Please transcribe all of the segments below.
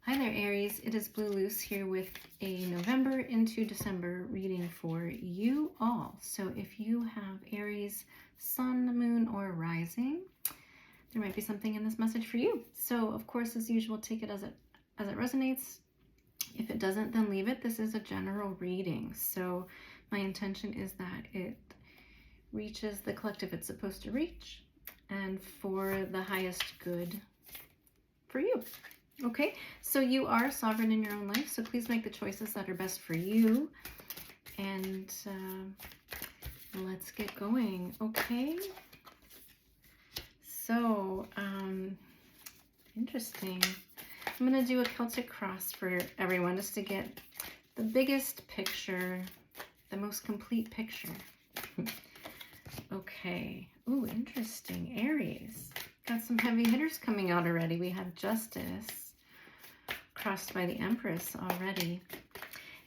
Hi there, Aries. It is Blue Loose here with a November into December reading for you all. So if you have Aries, Sun, Moon, or Rising, there might be something in this message for you. So of course, as usual, take it as it resonates. If it doesn't, then leave it. This is a general reading. So my intention is that it reaches the collective it's supposed to reach and for the highest good for you. Okay, so you are sovereign in your own life, so please make the choices that are best for you. And let's get going, okay? So, interesting. I'm going to do a Celtic cross for everyone just to get the biggest picture, the most complete picture. Okay. Ooh, interesting. Aries. Got some heavy hitters coming out already. We have Justice crossed by the Empress already.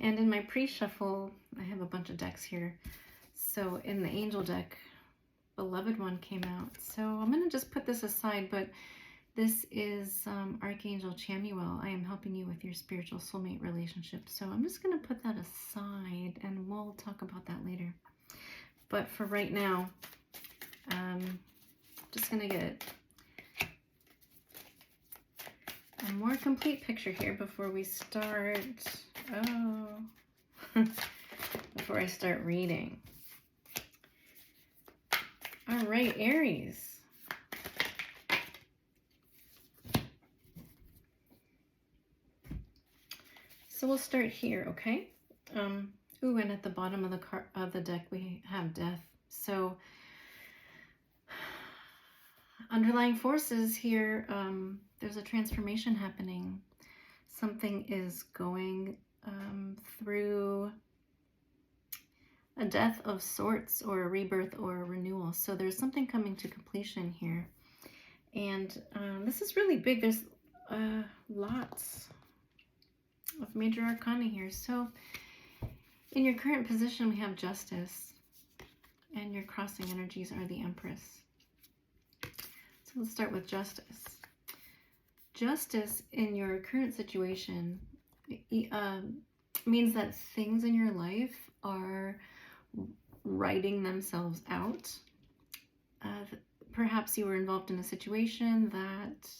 And in my pre-shuffle, I have a bunch of decks here. So in the Angel deck, Beloved One came out. So I'm going to just put this aside, but this is Archangel Chamuel. I am helping you with your spiritual soulmate relationship. So I'm just going to put that aside and we'll talk about that later. But for right now, just going to get a more complete picture here before we start. Before I start reading. All right, Aries. So we'll start here, okay? Ooh, and at the bottom of the deck we have Death. So underlying forces here, there's a transformation happening. Something is going through a death of sorts, or a rebirth, or a renewal. So there's something coming to completion here. And this is really big. There's lots of major arcana here. So in your current position, we have Justice. And your crossing energies are the Empress. So let's start with Justice. Justice in your current situation means that things in your life are writing themselves out. Perhaps you were involved in a situation that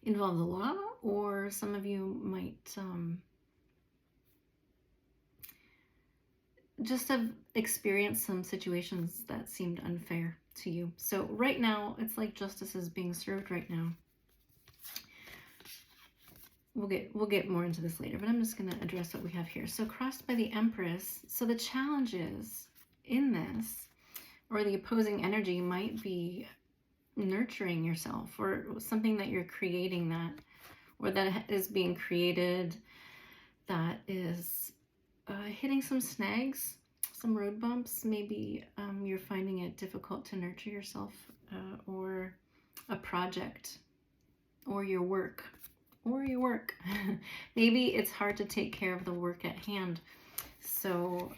involved the law, or some of you might just have experienced some situations that seemed unfair to you. So right now, it's like justice is being served right now. We'll get more into this later, but I'm just going to address what we have here. So crossed by the Empress. So the challenges in this, or the opposing energy, might be nurturing yourself, or something that you're creating that, or that is being created that is hitting some snags, some road bumps. Maybe you're finding it difficult to nurture yourself, or a project, or your work. Maybe it's hard to take care of the work at hand. So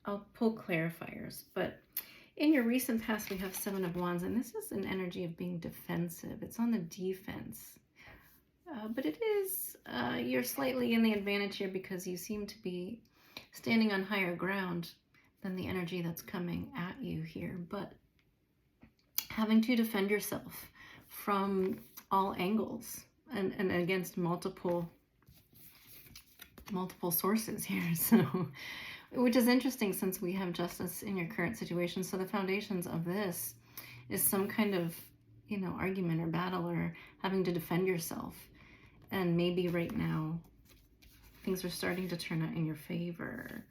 I'll pull clarifiers. But in your recent past, we have Seven of Wands, and this is an energy of being defensive. It's on the defense. But it is, you're slightly in the advantage here because you seem to be standing on higher ground than the energy that's coming at you here. But having to defend yourself from all angles, and against multiple sources here. So, which is interesting since we have Justice in your current situation. So the foundations of this is some kind of, argument or battle, or having to defend yourself. And maybe right now things are starting to turn out in your favor.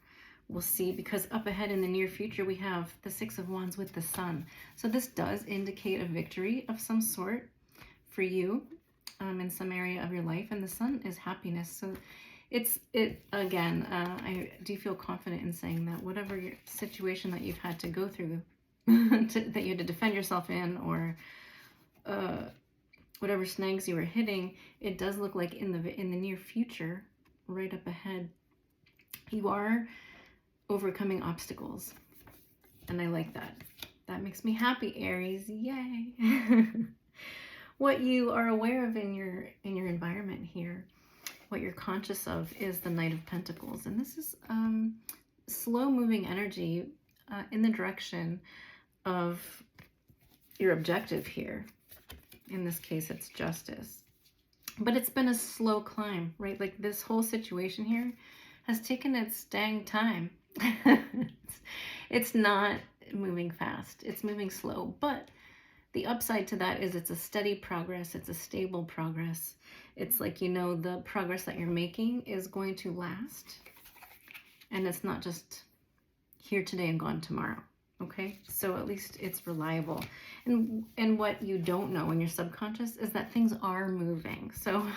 We'll see, because up ahead in the near future, we have the Six of Wands with the Sun. So this does indicate a victory of some sort for you in some area of your life. And the Sun is happiness. So again, I do feel confident in saying that whatever your situation that you've had to go through, that you had to defend yourself in, or whatever snags you were hitting, it does look like in the near future, right up ahead, you are overcoming obstacles. And I like that. That makes me happy, Aries. Yay. What you are aware of in your environment here, what you're conscious of, is the Knight of Pentacles. And this is slow moving energy in the direction of your objective here. In this case, it's justice. But it's been a slow climb, right? Like this whole situation here has taken its dang time. It's not moving fast. It's moving slow. But the upside to that is it's a steady progress. It's a stable progress. It's like, you know, the progress that you're making is going to last. And it's not just here today and gone tomorrow. Okay, so at least it's reliable. And what you don't know in your subconscious is that things are moving. So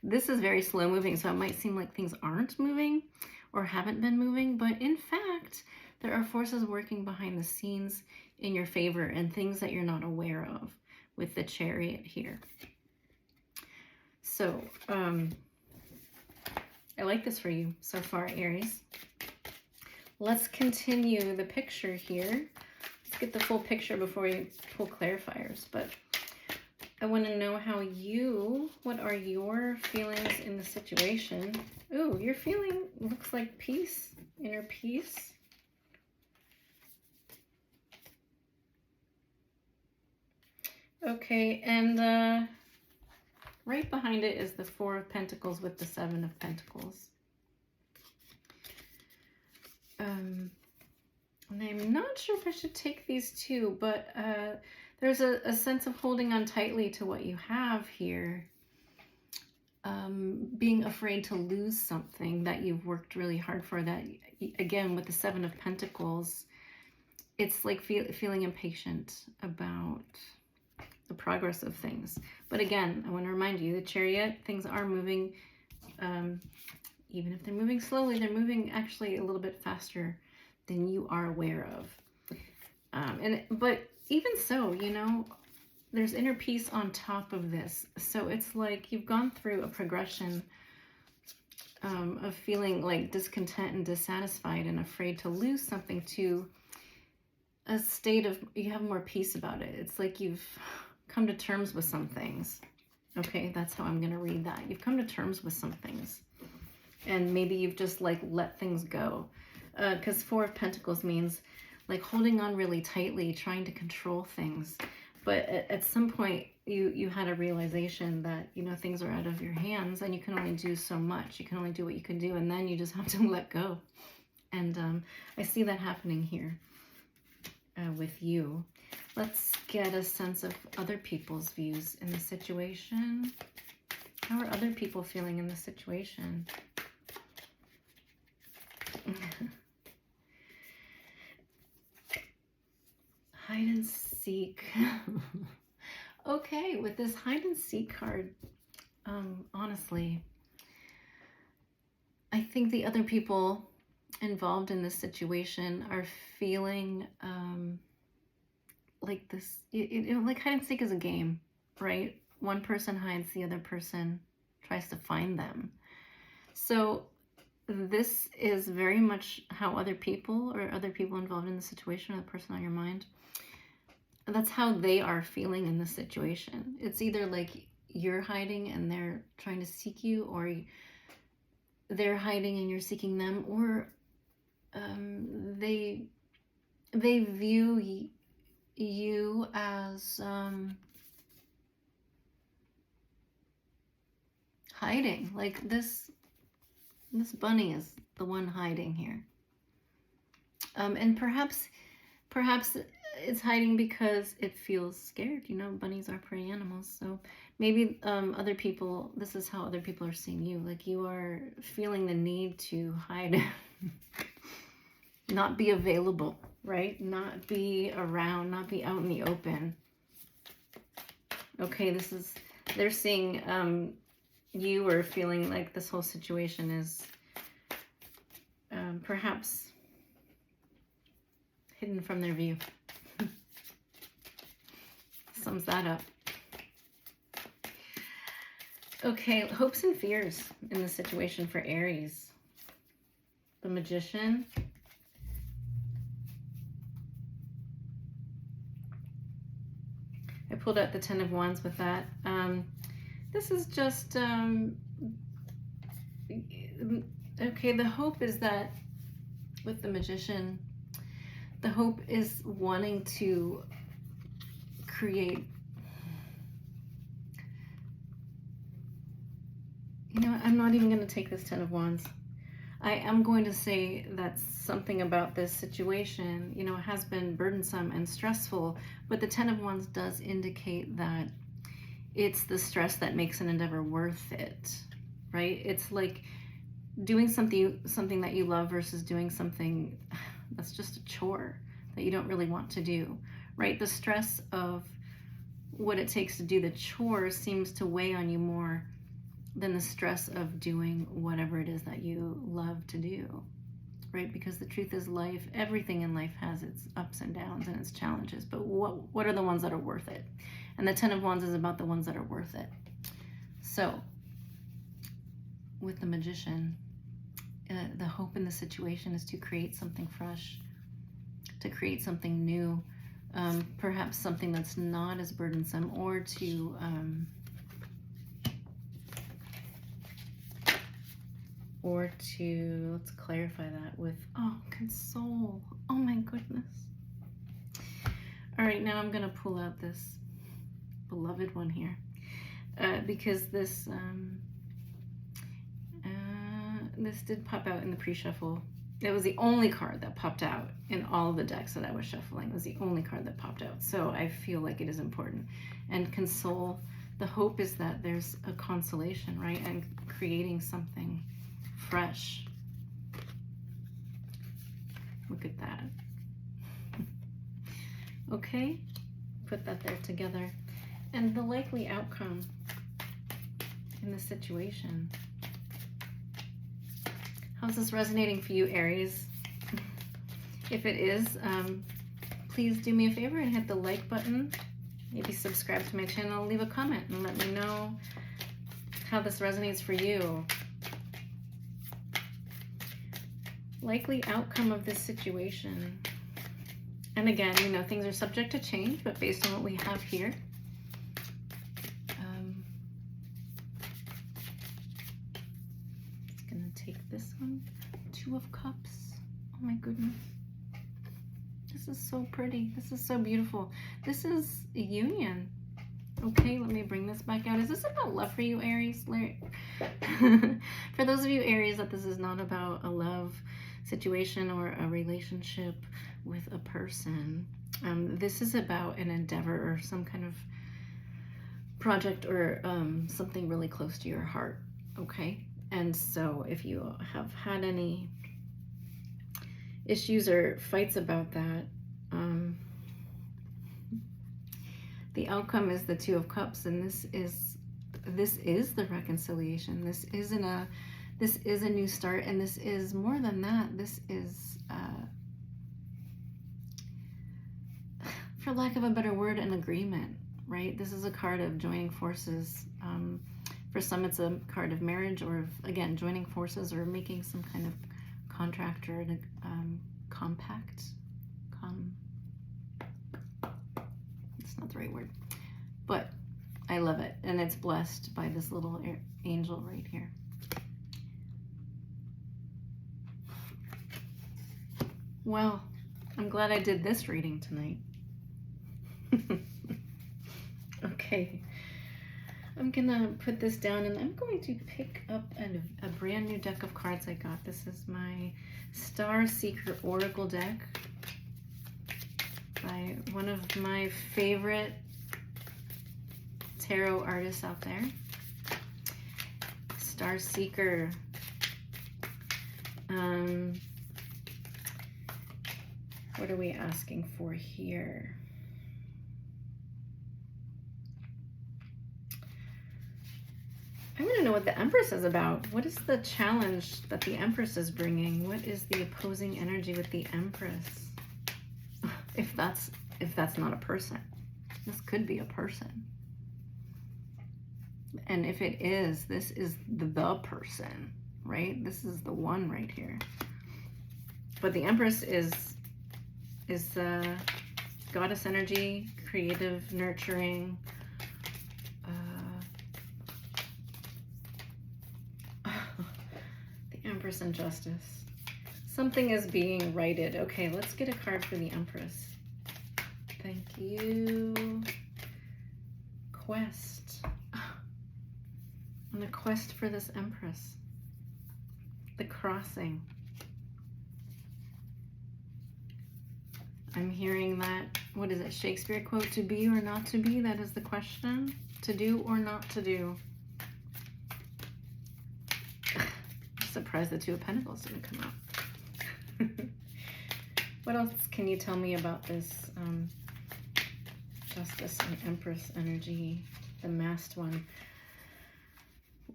this is very slow moving. So it might seem like things aren't moving or haven't been moving, but in fact, there are forces working behind the scenes in your favor and things that you're not aware of with the Chariot here. So I like this for you so far, Aries. Let's continue the picture here. Let's get the full picture before we pull clarifiers. But I want to know how what are your feelings in the situation? Ooh, your feeling looks like peace, inner peace. Okay, and right behind it is the Four of Pentacles with the Seven of Pentacles. And I'm not sure if I should take these two, but there's a sense of holding on tightly to what you have here. Being afraid to lose something that you've worked really hard for. That, again, with the Seven of Pentacles, it's like feeling impatient about the progress of things. But again, I want to remind you, the Chariot, things are moving. Even if they're moving slowly, they're moving actually a little bit faster than you are aware of. But even so, you know, there's inner peace on top of this. So it's like you've gone through a progression of feeling like discontent and dissatisfied and afraid to lose something to a state of, you have more peace about it. It's like you've come to terms with some things. Okay, that's how I'm going to read that. You've come to terms with some things. And maybe you've just like let things go. Because Four of Pentacles means like holding on really tightly, trying to control things. But at some point you had a realization that, you know, things are out of your hands and you can only do so much. You can only do what you can do, and then you just have to let go. And I see that happening here with you. Let's get a sense of other people's views in the situation. How are other people feeling in the situation? Hide and seek. Okay, with this hide and seek card, honestly, I think the other people involved in this situation are feeling like this, like hide and seek is a game, right? One person hides, the other person tries to find them. So this is very much how other people involved in the situation, or the person on your mind, that's how they are feeling in the situation. It's either like you're hiding and they're trying to seek you, or they're hiding and you're seeking them, or they view you as hiding. Like this bunny is the one hiding here. And perhaps it's hiding because it feels scared. You know, bunnies are prey animals. So maybe other people, this is how other people are seeing you. Like you are feeling the need to hide, not be available, right? Not be around, not be out in the open. Okay, they're seeing you are feeling like this whole situation is perhaps hidden from their view. Sums that up. Okay, hopes and fears in the situation for Aries. The Magician. I pulled out the Ten of Wands with that. This is just, okay, the hope is that with the Magician, the hope is wanting to create, you know, I'm not even going to take this Ten of Wands. I am going to say that something about this situation, you know, has been burdensome and stressful, but the Ten of Wands does indicate that it's the stress that makes an endeavor worth it, right? It's like doing something that you love versus doing something that's just a chore that you don't really want to do, right? The stress of what it takes to do the chore seems to weigh on you more than the stress of doing whatever it is that you love to do, right? Because the truth is life, everything in life has its ups and downs and its challenges, but what are the ones that are worth it? And the Ten of Wands is about the ones that are worth it. So with the Magician, the hope in the situation is to create something fresh, to create something new, perhaps something that's not as burdensome, or to let's clarify that with, oh, console. Oh my goodness. All right, now I'm gonna pull out this beloved one here, because this did pop out in the pre-shuffle. It was the only card that popped out in all of the decks that I was shuffling. It was the only card that popped out, so I feel like it is important. And console, the hope is that there's a consolation, right? And creating something fresh. Look at that. Okay, put that there together. And the likely outcome in this situation. How's this resonating for you, Aries? If it is, please do me a favor and hit the like button. Maybe subscribe to my channel, leave a comment, and let me know how this resonates for you. Likely outcome of this situation. And again, you know, things are subject to change, but based on what we have here, it's gonna take this one, Two of Cups. Oh my goodness. This is so pretty. This is so beautiful. This is a union. Okay, let me bring this back out. Is this about love for you, Aries? For those of you, Aries, that this is not about a love situation or a relationship with a person. This is about an endeavor or some kind of project or something really close to your heart, okay? And so if you have had any issues or fights about that, the outcome is the Two of Cups, and this is the reconciliation. This is a new start, and this is more than that. This is, for lack of a better word, an agreement, right? This is a card of joining forces. For some, it's a card of marriage, or again, joining forces or making some kind of contract or compact. It's not the right word, but I love it, and it's blessed by this little angel right here. Well, I'm glad I did this reading tonight. Okay, I'm gonna put this down, and I'm going to pick up a brand new deck of cards I got. This is my Star Seeker Oracle deck by one of my favorite tarot artists out there, Star Seeker. What are we asking for here? I want to know what the Empress is about. What is the challenge that the Empress is bringing? What is the opposing energy with the Empress? If that's not a person. This could be a person. And if it is, this is the person, right? This is the one right here. But the Empress is goddess energy, creative, nurturing, Empress and Justice. Something is being righted. Okay, let's get a card for the Empress. Thank you. Quest. On a quest for this Empress. The crossing. I'm hearing that, what is it, Shakespeare quote, to be or not to be? That is the question. To do or not to do. I'm surprised the Two of Pentacles didn't come out. What else can you tell me about this Justice and Empress energy? The masked one.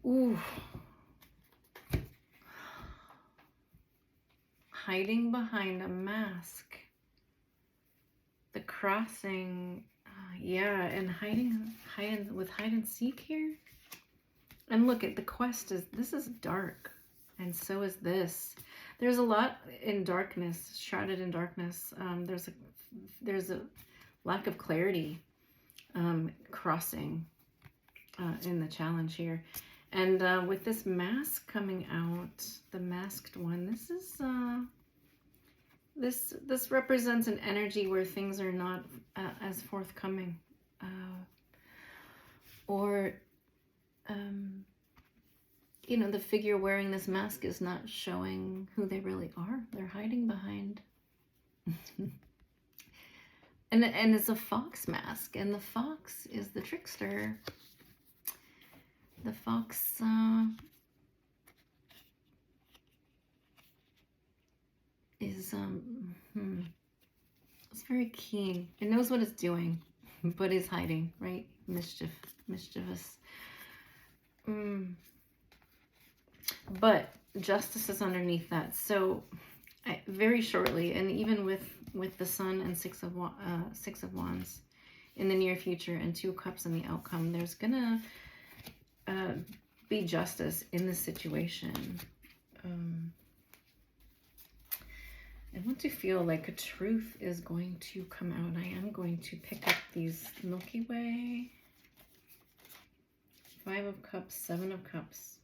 Ooh. Hiding behind a mask. The crossing, yeah, and hiding with hide and seek here. And look at the quest this is dark, and so is this. There's a lot in darkness, shrouded in darkness. There's a lack of clarity crossing in the challenge here. And with this mask coming out, the masked one, this is this represents an energy where things are not as forthcoming, or you know, the figure wearing this mask is not showing who they really are. They're hiding behind and it's a fox mask, and the fox is the trickster. The fox is it's very keen. It knows what it's doing, but is hiding, right? Mischievous. But justice is underneath that. So very shortly, and even with the Sun and Six of Wands in the near future and Two of Cups in the outcome, there's gonna be justice in this situation. I want to feel like a truth is going to come out. I am going to pick up these Milky Way. Five of Cups, Seven of Cups.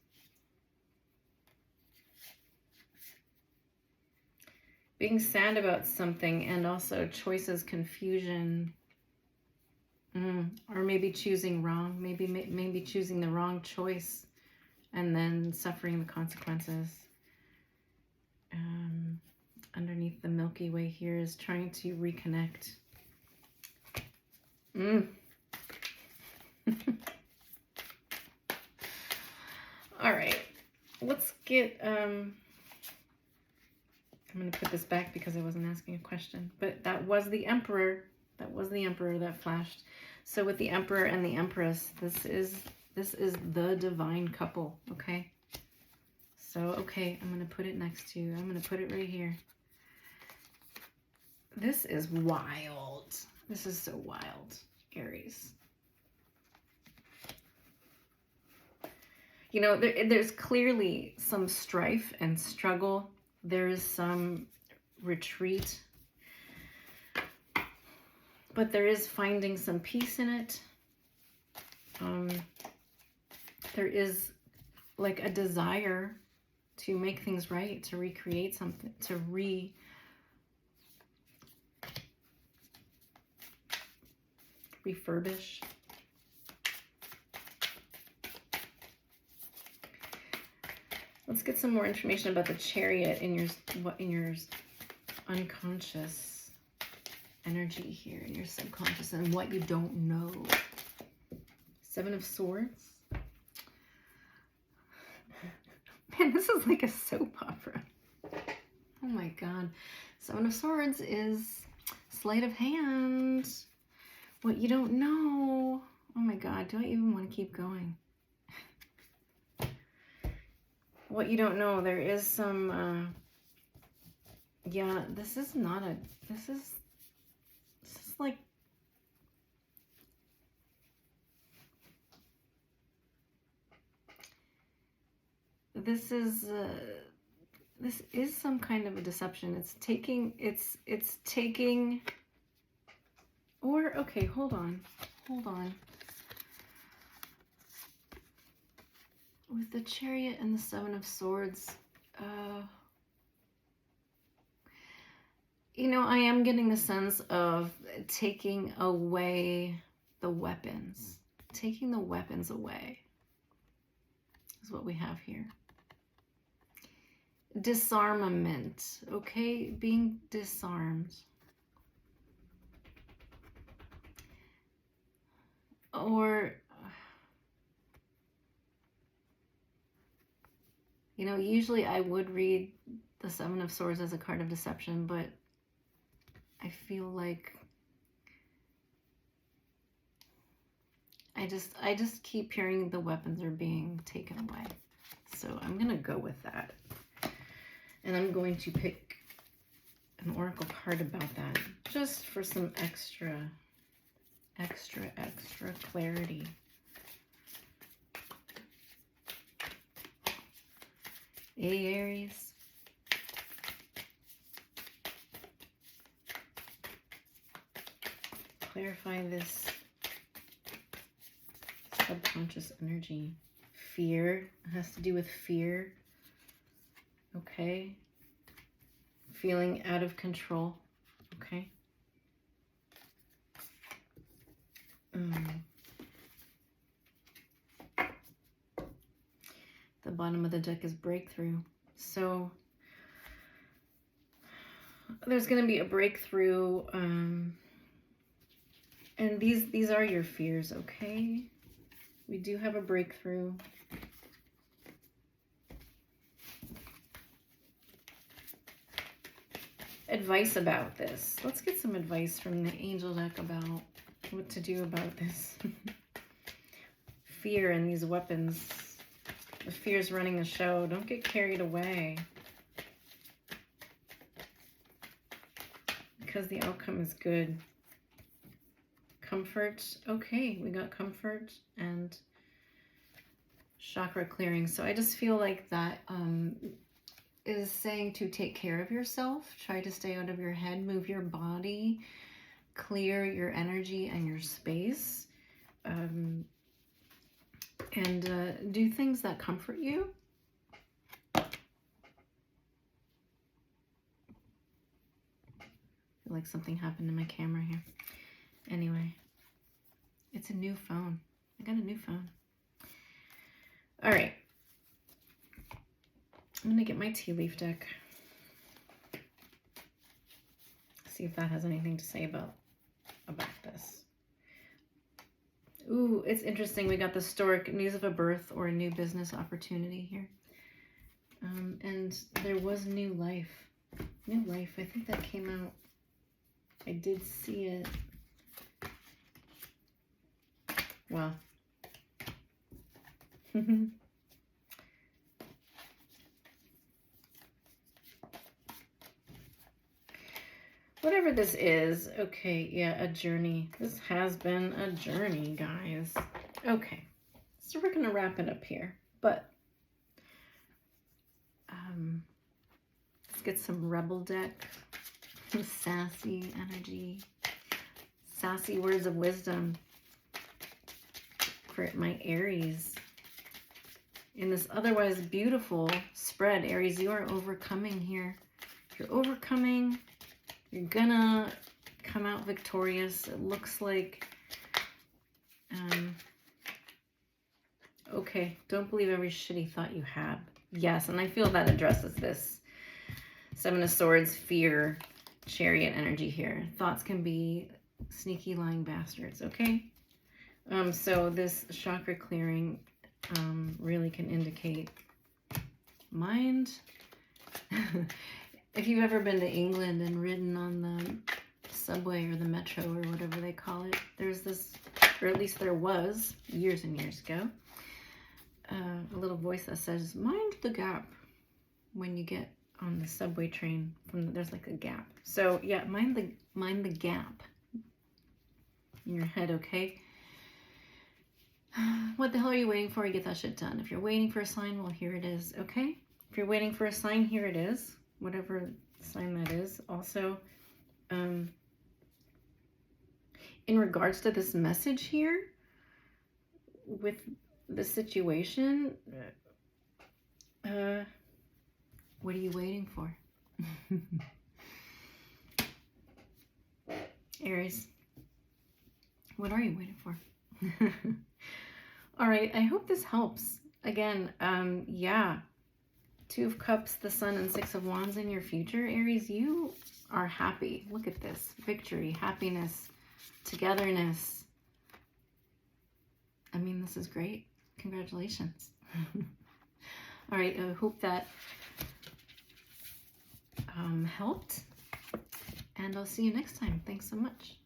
Being sad about something, and also choices, confusion. Or maybe choosing wrong. Maybe choosing the wrong choice and then suffering the consequences. Underneath the Milky Way here is trying to reconnect. All right, let's get, I'm going to put this back because I wasn't asking a question, but that was the Emperor. That was the Emperor that flashed. So with the Emperor and the Empress, this is the divine couple, okay? So, okay, I'm going to put it next to you. I'm going to put it right here. This is wild. This is so wild, Aries. You know, there's clearly some strife and struggle. There's some retreat. But there is finding some peace in it. There is like a desire to make things right, to recreate something, to refurbish. Let's get some more information about the Chariot in your unconscious energy here, in your subconscious, and what you don't know. Seven of Swords. Man, this is like a soap opera. Oh my God. Seven of Swords is sleight of hand. What you don't know. Oh my God, do I even want to keep going? What you don't know, there is some, yeah, this is like, this is some kind of a deception. It's taking, or, okay, hold on. With the Chariot and the Seven of Swords, You know, I am getting the sense of taking away the weapons. Taking the weapons away is what we have here. Disarmament, okay? Being disarmed. Or, you know, usually I would read the Seven of Swords as a card of deception, but I feel like I just keep hearing the weapons are being taken away. So I'm going to go with that. And I'm going to pick an oracle card about that just for some extra clarity. Hey, Aries. Clarify this subconscious energy. Fear. It has to do with fear. Okay. Feeling out of control. Okay. The bottom of the deck is breakthrough. So there's going to be a breakthrough. And these are your fears, okay? We do have a breakthrough. Advice about this. Let's get some advice from the angel deck about what to do about this. Fear and these weapons. The fear's running the show. Don't get carried away. Because the outcome is good. Comfort. Okay, we got comfort and chakra clearing. So I just feel like that is saying to take care of yourself. Try to stay out of your head. Move your body. Clear your energy and your space. And do things that comfort you. I feel like something happened to my camera here. Anyway, it's a new phone. I got a new phone. All right. I'm going to get my tea leaf deck. See if that has anything to say about this. Ooh, it's interesting. We got the stork, news of a birth or a new business opportunity here. And there was new life. New life. I think that came out. I did see it. Well. Whatever this is, okay, yeah, a journey. This has been a journey, guys. Okay, so we're going to wrap it up here, but let's get some rebel deck, some sassy energy, sassy words of wisdom for my Aries. In this otherwise beautiful spread, Aries, you are overcoming here. You're overcoming. You're gonna come out victorious. It looks like, okay, don't believe every shitty thought you had. Yes, and I feel that addresses this. Seven of Swords, fear, Chariot energy here. Thoughts can be sneaky, lying bastards, okay? So this chakra clearing really can indicate mind. If you've ever been to England and ridden on the subway or the metro or whatever they call it, there's this, or at least there was years and years ago, a little voice that says, mind the gap when you get on the subway train. There's like a gap. So yeah, mind the gap in your head, okay? What the hell are you waiting for? You get that shit done. If you're waiting for a sign, well, here it is, okay? If you're waiting for a sign, here it is. Whatever sign that is. Also, in regards to this message here, with the situation, What are you waiting for? Aries, what are you waiting for? All right, I hope this helps. Again, yeah, 2 of Cups, the Sun, and 6 of Wands in your future. Aries, you are happy. Look at this. Victory, happiness, togetherness. I mean, this is great. Congratulations. All right, I hope that helped. And I'll see you next time. Thanks so much.